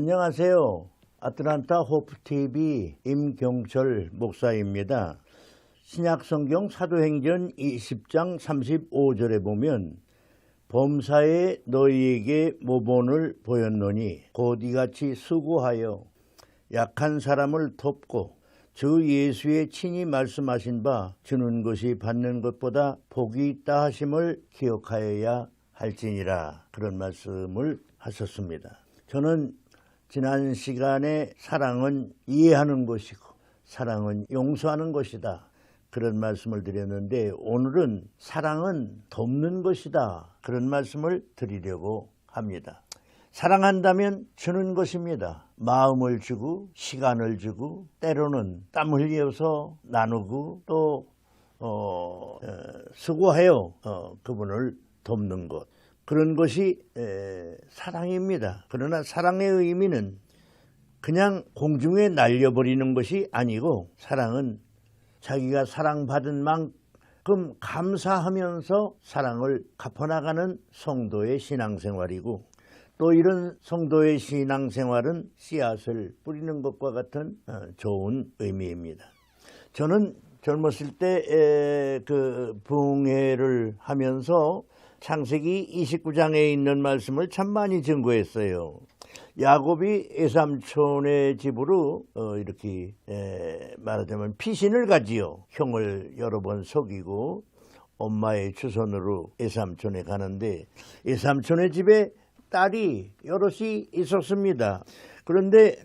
안녕하세요. 아틀란타 호프TV 임경철 목사입니다. 신약성경 사도행전 20장 35절에 보면 범사에 너희에게 모본을 보였노니 곧 이같이 수고하여 약한 사람을 돕고 주 예수의 친히 말씀하신 바 주는 것이 받는 것보다 복이 있다 하심을 기억하여야 할지니라, 그런 말씀을 하셨습니다. 저는 지난 시간에 사랑은 이해하는 것이고 사랑은 용서하는 것이다, 그런 말씀을 드렸는데, 오늘은 사랑은 돕는 것이다, 그런 말씀을 드리려고 합니다. 사랑한다면 주는 것입니다. 마음을 주고 시간을 주고 때로는 땀 흘려서 나누고 또 수고하여 그분을 돕는 것, 그런 것이 사랑입니다. 그러나 사랑의 의미는 그냥 공중에 날려버리는 것이 아니고, 사랑은 자기가 사랑받은 만큼 감사하면서 사랑을 갚아나가는 성도의 신앙생활이고, 또 이런 성도의 신앙생활은 씨앗을 뿌리는 것과 같은 좋은 의미입니다. 저는 젊었을 때 그 부흥회를 하면서 창세기 29장에 있는 말씀을 참 많이 증거했어요. 야곱이 외삼촌의 집으로 이렇게 말하자면 피신을 가지요. 형을 여러 번 속이고 엄마의 주선으로 외삼촌에 가는데, 외삼촌의 집에 딸이 여럿이 있었습니다. 그런데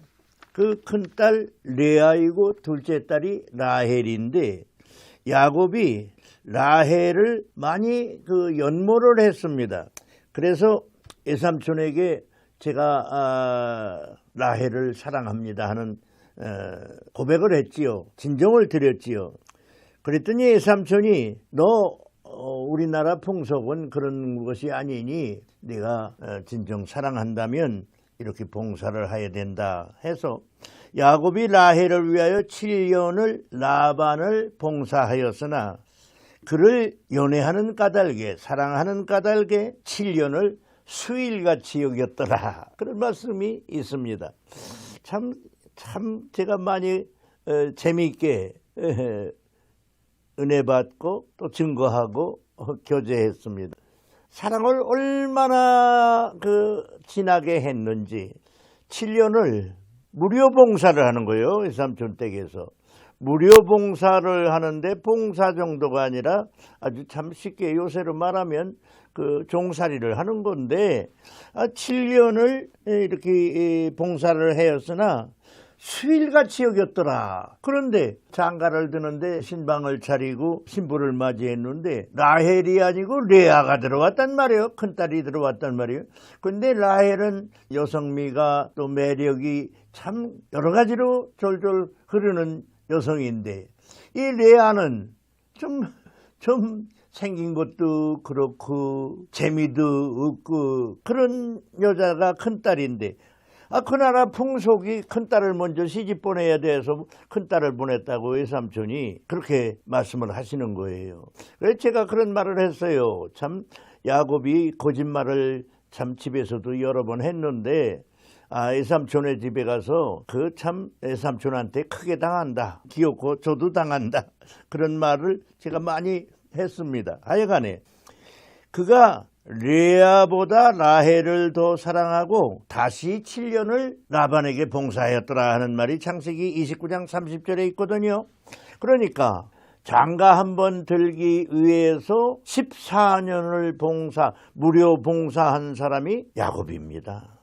그 큰딸 레아이고 둘째 딸이 라헬인데, 야곱이 라헬을 많이 연모를 했습니다. 그래서 외삼촌에게 제가 라헬을 사랑합니다 하는 고백을 했지요. 진정을 드렸지요. 그랬더니 외삼촌이 너 우리나라 풍속은 그런 것이 아니니 네가 진정 사랑한다면 이렇게 봉사를 해야 된다 해서 야곱이 라헬을 위하여 7년을 라반을 봉사하였으나 그를 연애하는 까닭에, 사랑하는 까닭에 7년을 수일같이 여겼더라, 그런 말씀이 있습니다. 참 제가 많이 재미있게 은혜 받고 또 증거하고 교제했습니다. 사랑을 얼마나 진하게 했는지 7년을 무료 봉사를 하는 거예요. 외삼촌 댁에서 무료 봉사를 하는데, 봉사 정도가 아니라 아주 참 쉽게 요새로 말하면 종살이를 하는 건데, 7년을 이렇게 봉사를 하였으나 수일같이 여겼더라. 그런데 장가를 드는데 신방을 차리고 신부를 맞이했는데 라헬이 아니고 레아가 들어왔단 말이에요. 큰딸이 들어왔단 말이에요. 근데 라헬은 여성미가 또 매력이 참 여러 가지로 졸졸 흐르는 여성인데, 이 레아는 좀 생긴 것도 그렇고 재미도 없고 그런 여자가 큰딸인데, 그 나라 풍속이 큰딸을 먼저 시집 보내야 돼서 큰딸을 보냈다고 외삼촌이 그렇게 말씀을 하시는 거예요. 그래서 제가 그런 말을 했어요. 참 야곱이 거짓말을 참 집에서도 여러 번 했는데, 외삼촌의 집에 가서 참 외삼촌한테 크게 당한다, 귀엽고 저도 당한다, 그런 말을 제가 많이 했습니다. 하여간에 그가 레아보다 라헬을 더 사랑하고 다시 7년을 라반에게 봉사하였더라 하는 말이 창세기 29장 30절에 있거든요. 그러니까 장가 한번 들기 위해서 14년을 무료 봉사한 사람이 야곱입니다.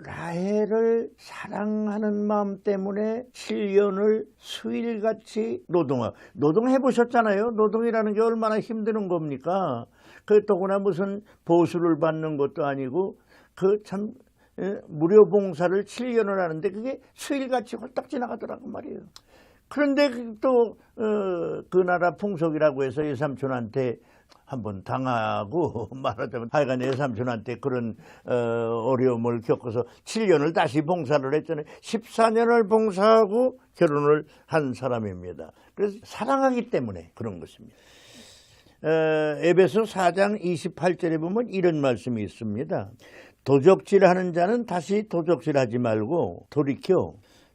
라헬을 사랑하는 마음 때문에 7년을 수일같이 노동해 보셨잖아요. 노동이라는 게 얼마나 힘드는 겁니까? 더구나 무슨 보수를 받는 것도 아니고 참 무료 봉사를 7년을 하는데 그게 수일같이 홀딱 지나가더라고 말이에요. 그런데 또 그 나라 풍속이라고 해서 외삼촌한테 한번 당하고 말하자면 하여간 외삼촌한테 그런 어려움을 겪어서 7년을 다시 봉사를 했잖아요. 14년을 봉사하고 결혼을 한 사람입니다. 그래서 사랑하기 때문에 그런 것입니다. 에베소 4장 28절에 보면 이런 말씀이 있습니다. 도적질하는 자는 다시 도적질하지 말고 돌이켜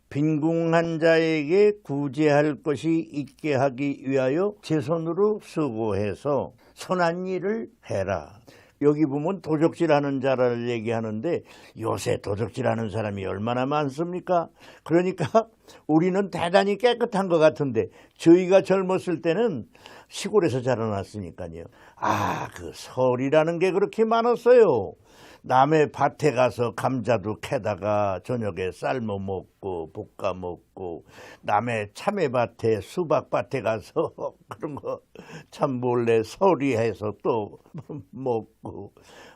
빈궁한 자에게 구제할 것이 있게 하기 위하여 제 손으로 수고해서 선한 일을 해라. 여기 보면 도적질하는 자를 얘기하는데 요새 도적질하는 사람이 얼마나 많습니까? 그러니까 우리는 대단히 깨끗한 것 같은데 저희가 젊었을 때는 시골에서 자라났으니까요. 그 설이라는 게 그렇게 많았어요. 남의 밭에 가서 감자도 캐다가 저녁에 삶아 먹고 볶아 먹고, 남의 참외밭에 수박밭에 가서 그런 거 참 몰래 서리해서 또 먹고,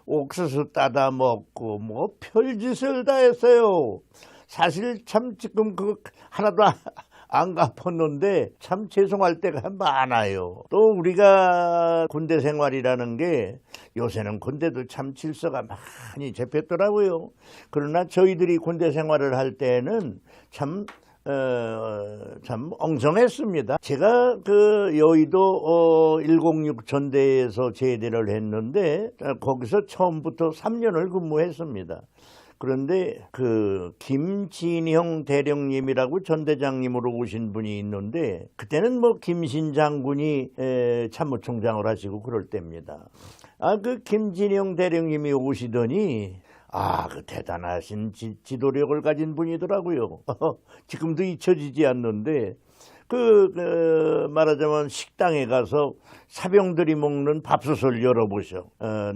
옥수수 따다 먹고 뭐 별짓을 다 했어요. 사실 참 지금 그거 하나도 안 갚았는데 참 죄송할 때가 많아요. 또 우리가 군대 생활이라는 게 요새는 군대도 참 질서가 많이 잡혔더라고요. 그러나 저희들이 군대 생활을 할 때는 참 엉성했습니다. 제가 그 여의도 106 전대에서 제대를 했는데 거기서 처음부터 3년을 근무했습니다. 그런데 그 김진형 대령님이라고 전대장님으로 오신 분이 있는데 그때는 뭐 김신 장군이 참모총장을 하시고 그럴 때입니다. 그 김진형 대령님이 오시더니 그 대단하신 지도력을 가진 분이더라고요. 지금도 잊혀지지 않는데 말하자면 식당에 가서 사병들이 먹는 밥솥을 열어보셔.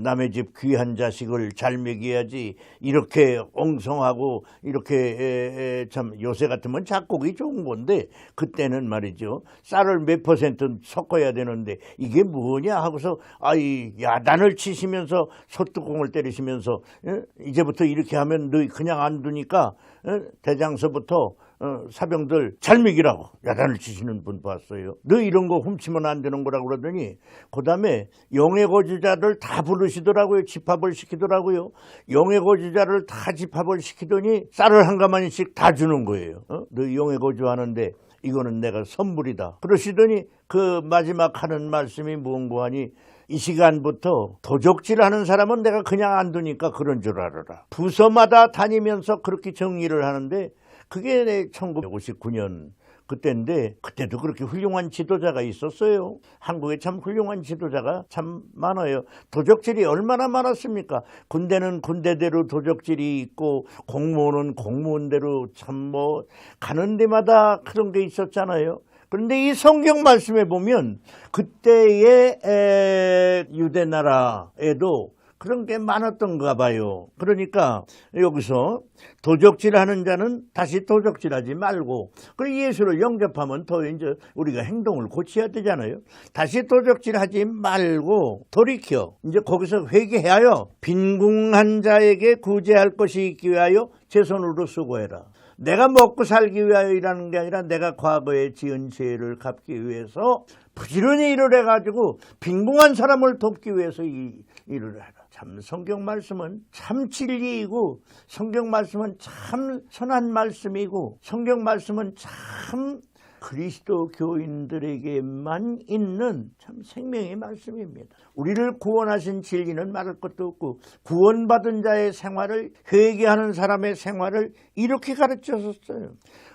남의 집 귀한 자식을 잘 먹여야지 이렇게 엉성하고 이렇게 참 요새 같으면 작곡이 좋은 건데 그때는 말이죠. 쌀을 몇 % 섞어야 되는데 이게 뭐냐 하고서 야단을 치시면서 소뚜껑을 때리시면서 이제부터 이렇게 하면 너 그냥 안 두니까 대장서부터 사병들 잘 먹이라고 야단을 치시는 분 봤어요. 너 이런 거 훔치면 안 되는 거라고 그러더니 그 다음에 영해거주자들 다 부르시더라고요. 집합을 시키더라고요. 영해거주자를 다 집합을 시키더니 쌀을 한 가마니씩 다 주는 거예요. 너 영해거주하는데 이거는 내가 선물이다. 그러시더니 그 마지막 하는 말씀이 뭔고 하니 이 시간부터 도적질하는 사람은 내가 그냥 안 두니까 그런 줄 알아라. 부서마다 다니면서 그렇게 정리를 하는데 그게 1959년 그때인데 그때도 그렇게 훌륭한 지도자가 있었어요. 한국에 참 훌륭한 지도자가 참 많아요. 도적질이 얼마나 많았습니까? 군대는 군대대로 도적질이 있고 공무원은 공무원대로 참 뭐 가는 데마다 그런 게 있었잖아요. 그런데 이 성경 말씀에 보면 그때의 유대 나라에도 그런 게 많았던가 봐요. 그러니까 여기서 도적질하는 자는 다시 도적질하지 말고, 그리고 예수를 영접하면 더 이제 우리가 행동을 고쳐야 되잖아요. 다시 도적질하지 말고 돌이켜 이제 거기서 회개하여 빈궁한 자에게 구제할 것이 있기 위하여 제 손으로 수고해라. 내가 먹고 살기 위하여 일하는 게 아니라 내가 과거에 지은 죄를 갚기 위해서 부지런히 일을 해가지고 빈궁한 사람을 돕기 위해서 일을 해라. 참 성경 말씀은 참 진리이고, 성경 말씀은 참 선한 말씀이고, 성경 말씀은 참 그리스도 교인들에게만 있는 참 생명의 말씀입니다. 우리를 구원하신 진리는 말할 것도 없고, 구원받은 자의 생활을, 회개하는 사람의 생활을 이렇게 가르쳤었어요.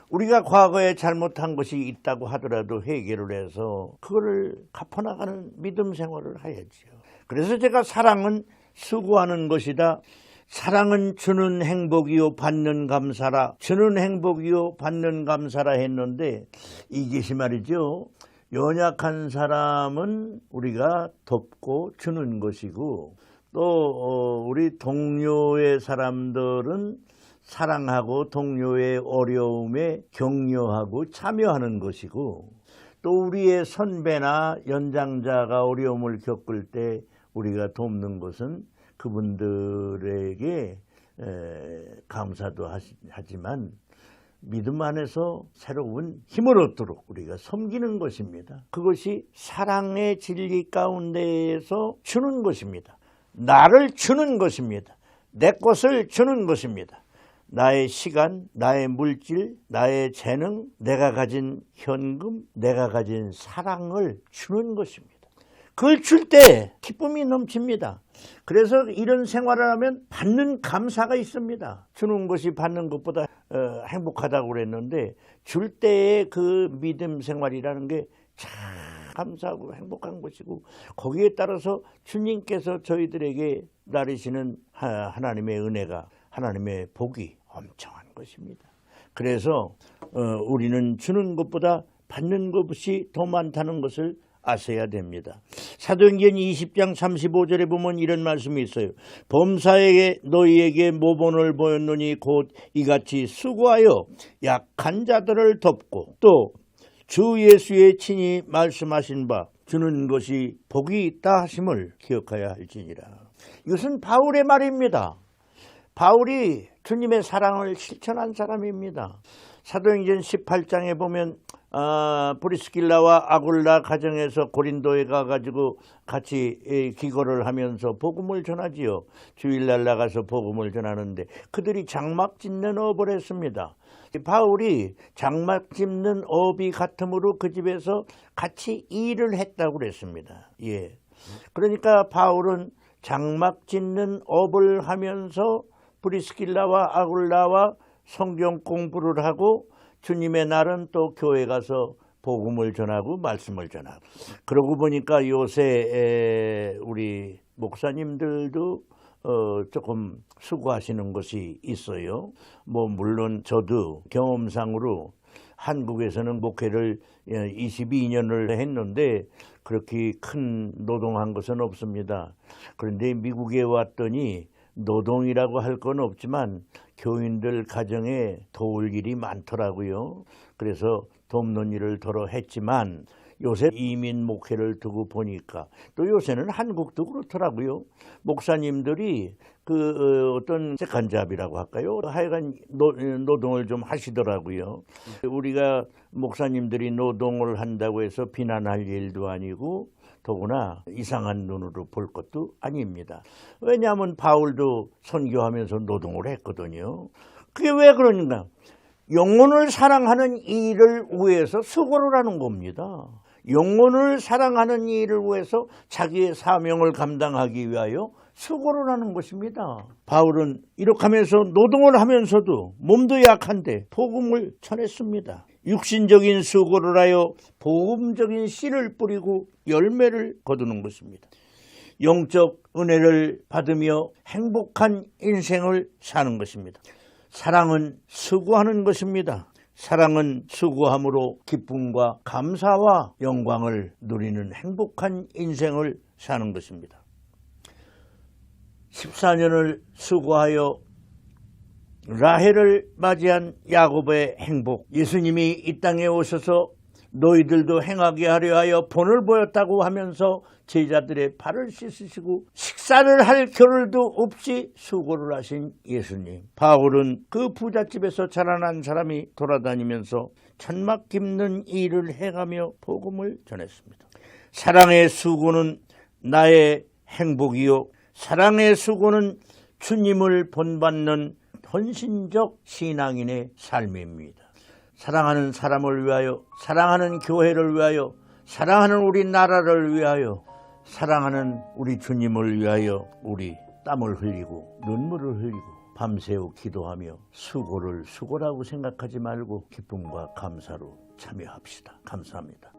우리가 과거에 잘못한 것이 있다고 하더라도 회개를 해서 그거를 갚아나가는 믿음 생활을 해야지요. 그래서 제가 사랑은 수고하는 것이다. 사랑은 주는 행복이요 받는 감사라. 주는 행복이요 받는 감사라 했는데 이것이 말이죠. 연약한 사람은 우리가 돕고 주는 것이고, 또 우리 동료의 사람들은 사랑하고 동료의 어려움에 격려하고 참여하는 것이고, 또 우리의 선배나 연장자가 어려움을 겪을 때 우리가 돕는 것은 그분들에게 감사도 하지만 믿음 안에서 새로운 힘을 얻도록 우리가 섬기는 것입니다. 그것이 사랑의 진리 가운데에서 주는 것입니다. 나를 주는 것입니다. 내 것을 주는 것입니다. 나의 시간, 나의 물질, 나의 재능, 내가 가진 현금, 내가 가진 사랑을 주는 것입니다. 그걸 줄 때 기쁨이 넘칩니다. 그래서 이런 생활을 하면 받는 감사가 있습니다. 주는 것이 받는 것보다 행복하다고 그랬는데 줄 때의 그 믿음 생활이라는 게 참 감사하고 행복한 것이고 거기에 따라서 주님께서 저희들에게 나르시는 하나님의 은혜가 하나님의 복이 엄청난 것입니다. 그래서 우리는 주는 것보다 받는 것이 더 많다는 것을 아셔야 됩니다. 사도행전 20장 35절에 보면 이런 말씀이 있어요. 범사에게 너희에게 모본을 보였노니 곧 이같이 수고하여 약한 자들을 돕고 또 주 예수의 친히 말씀하신 바 주는 것이 복이 있다 하심을 기억하여야 할지니라. 이것은 바울의 말입니다. 바울이 주님의 사랑을 실천한 사람입니다. 사도행전 18장에 보면 브리스길라와 아굴라 가정에서 고린도에 가가지고 같이 기거를 하면서 복음을 전하지요. 주일날 나가서 복음을 전하는데 그들이 장막 짓는 업을 했습니다. 바울이 장막 짓는 업이 같으므로 그 집에서 같이 일을 했다고 그랬습니다. 예. 그러니까 바울은 장막 짓는 업을 하면서 브리스길라와 아굴라와 성경 공부를 하고 주님의 날은 또 교회 가서 복음을 전하고 말씀을 전하고 그러고 보니까 요새 우리 목사님들도 조금 수고하시는 것이 있어요. 물론 저도 경험상으로 한국에서는 목회를 22년을 했는데 그렇게 큰 노동한 것은 없습니다. 그런데 미국에 왔더니 노동이라고 할 건 없지만 교인들 가정에 도울 일이 많더라고요. 그래서 돕는 일을 더러 했지만 요새 이민 목회를 두고 보니까 또 요새는 한국도 그렇더라고요. 목사님들이 어떤 세컨잡이라고 할까요? 하여간 노동을 좀 하시더라고요. 우리가 목사님들이 노동을 한다고 해서 비난할 일도 아니고 더구나 이상한 눈으로 볼 것도 아닙니다. 왜냐하면 바울도 선교하면서 노동을 했거든요. 그게 왜 그러는가? 영혼을 사랑하는 일을 위해서 수고를 하는 겁니다. 영혼을 사랑하는 일을 위해서 자기의 사명을 감당하기 위하여 수고를 하는 것입니다. 바울은 이렇게 하면서 노동을 하면서도 몸도 약한데 복음을 전했습니다. 육신적인 수고를 하여 복음적인 씨를 뿌리고 열매를 거두는 것입니다. 영적 은혜를 받으며 행복한 인생을 사는 것입니다. 사랑은 수고하는 것입니다. 사랑은 수고함으로 기쁨과 감사와 영광을 누리는 행복한 인생을 사는 것입니다. 14년을 수고하여 라헬을 맞이한 야곱의 행복, 예수님이 이 땅에 오셔서 너희들도 행하게 하려 하여 본을 보였다고 하면서 제자들의 발을 씻으시고 식사를 할 겨를도 없이 수고를 하신 예수님. 바울은 그 부잣집에서 자라난 사람이 돌아다니면서 천막 깁는 일을 행하며 복음을 전했습니다. 사랑의 수고는 나의 행복이요 사랑의 수고는 주님을 본받는 헌신적 신앙인의 삶입니다. 사랑하는 사람을 위하여, 사랑하는 교회를 위하여, 사랑하는 우리 나라를 위하여, 사랑하는 우리 주님을 위하여 우리 땀을 흘리고 눈물을 흘리고 밤새우 기도하며 수고를 수고라고 생각하지 말고 기쁨과 감사로 참여합시다. 감사합니다.